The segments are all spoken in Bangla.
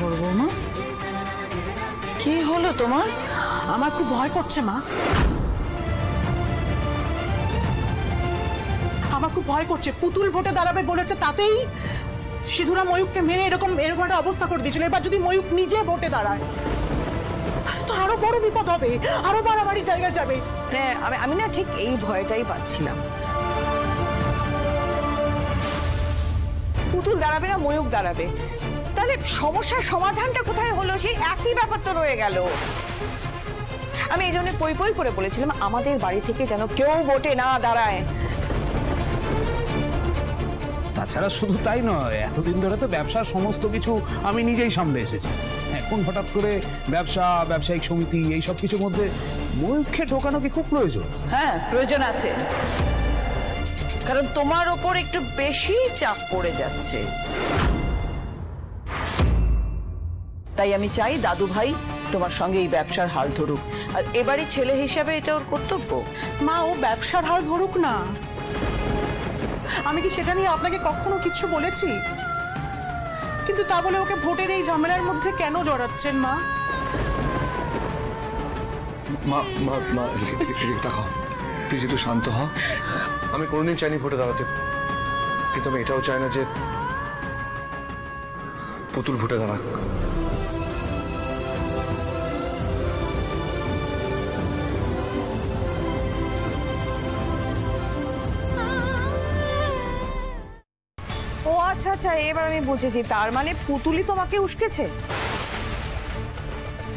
বড় বৌমা, কি হলো তোমার? আমার খুব ভয় করছে মা, আমার খুব ভয় করছে। পুতুল ভোটে দাঁড়াবে বলেছে, তাতেই সিধুরা ময়ূককে মেরে এরকম একটা অবস্থা করে দিয়েছিল। এবার যদি ময়ূক নিজে ভোটে দাঁড়ায় তো আরো বড় বিপদ হবে, আরো বাড়াবাড়ি জায়গায় যাবে। আমি না ঠিক এই ভয়টাই পাচ্ছিলাম। পুতুল দাঁড়াবে না ময়ূক দাঁড়াবে, তাহলে সমস্যার সমাধানটা কোথায় হলো? সেই একই ব্যাপার তো রয়ে গেল। আমি এই জন্য পই পই করে বলেছিলাম আমাদের বাড়ি থেকে যেন কেউ ভোটে না দাঁড়ায়। তাছাড়া শুধু তাই নয়, এতদিন ধরে তো ব্যবসার সমস্ত কিছু আমি নিজেই সামলে এসেছি। এখন হঠাৎ করে ব্যবসা, ব্যবসায়িক সমিতি, এই সব কিছুর মধ্যে ময়ূখে ঢোকানো কি খুব প্রয়োজন? হ্যাঁ, প্রয়োজন আছে, কারণ তোমার ওপর একটু বেশি চাপ পড়ে যাচ্ছে। তাই আমি চাই দাদু ভাই তোমার সঙ্গে এই ব্যবসার হাল ধরুক, আর এবারই ছেলে হিসাবে এটা ওর কর্তব্য। মা, ও ব্যবসার হাল ধরুক না, আমি কি সেটা নিয়ে আপনাকে কখনো কিছু বলেছি? কিন্তু তা বলে ওকে ভোটের এই ঝামেলার মধ্যে কেন জড়াচ্ছেন মা? মা মা মা দেখো, তুই একটু শান্ত হ। আমি কোনোদিন চাইনি ভোটে দাঁড়াতে, কিন্তু আমি এটাও চাই না যে পুতুল ভোটে দাঁড়াক। ও আচ্ছা আচ্ছা, এবার আমি বুঝেছি। তার মানে পুতুলি তোমাকে উস্কেছে?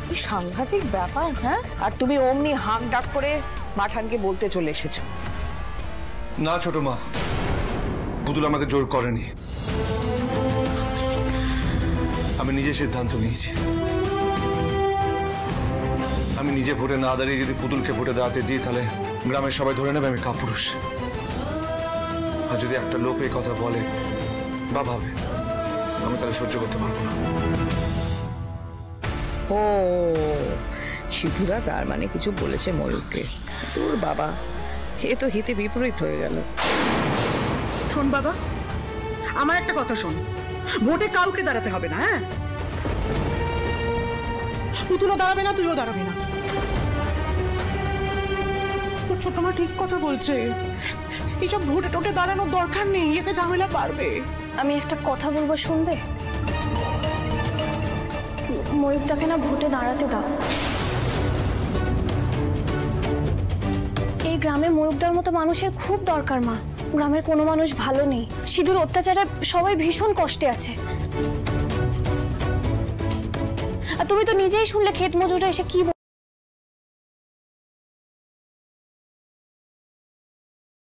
কি সাংঘাতিক ব্যাপার। হ্যাঁ, আর তুমি অমনি হাঁক ডাক করে মাঠানকে বলতে চলে এসেছো? না ছোট মা, পুতুল আমাকে জোর করেনি, আমি নিজে সিদ্ধান্ত নিয়েছি। আমি নিজে ভোটে না দাঁড়িয়ে যদি পুতুলকে ভোটে দাঁড়াতে দিই, তাহলে গ্রামের সবাই ধরে নেবে আমি কাপুরুষ। আর যদি একটা লোক এই কথা বলে বা ভাবে, আমি তাহলে সহ্য করতে পারবো না। ও, সিধুরা তার মানে কিছু বলেছে ময়ূরকে? তোর বাবা, এ তো হিতে বিপরীত হয়ে গেল। শোন বাবা, আমার একটা কথা শোন, ভোটে কাউকে দাঁড়াতে হবে না। হ্যাঁ, পুতুলও দাঁড়াবে না, তুইও দাঁড়াবে না। তোর ছোট মা ঠিক কথা বলছে, এইসব ভোটে টোটে দাঁড়ানোর দরকার নেই, এতে ঝামেলা বাড়বে। আমি একটা কথা বলবো, শুনবে? ময়ূরটাকে না ভোটে দাঁড়াতে দাও। এই গ্রামে ময়ূরদার মতো মানুষের খুব দরকার মা। গ্রামের কোনো মানুষ ভালো নেই, সিধুর অত্যাচারে সবাই ভীষণ কষ্টে আছে। আর তুমি তো নিজেই শুনলে ক্ষেত মজুররা এসে কি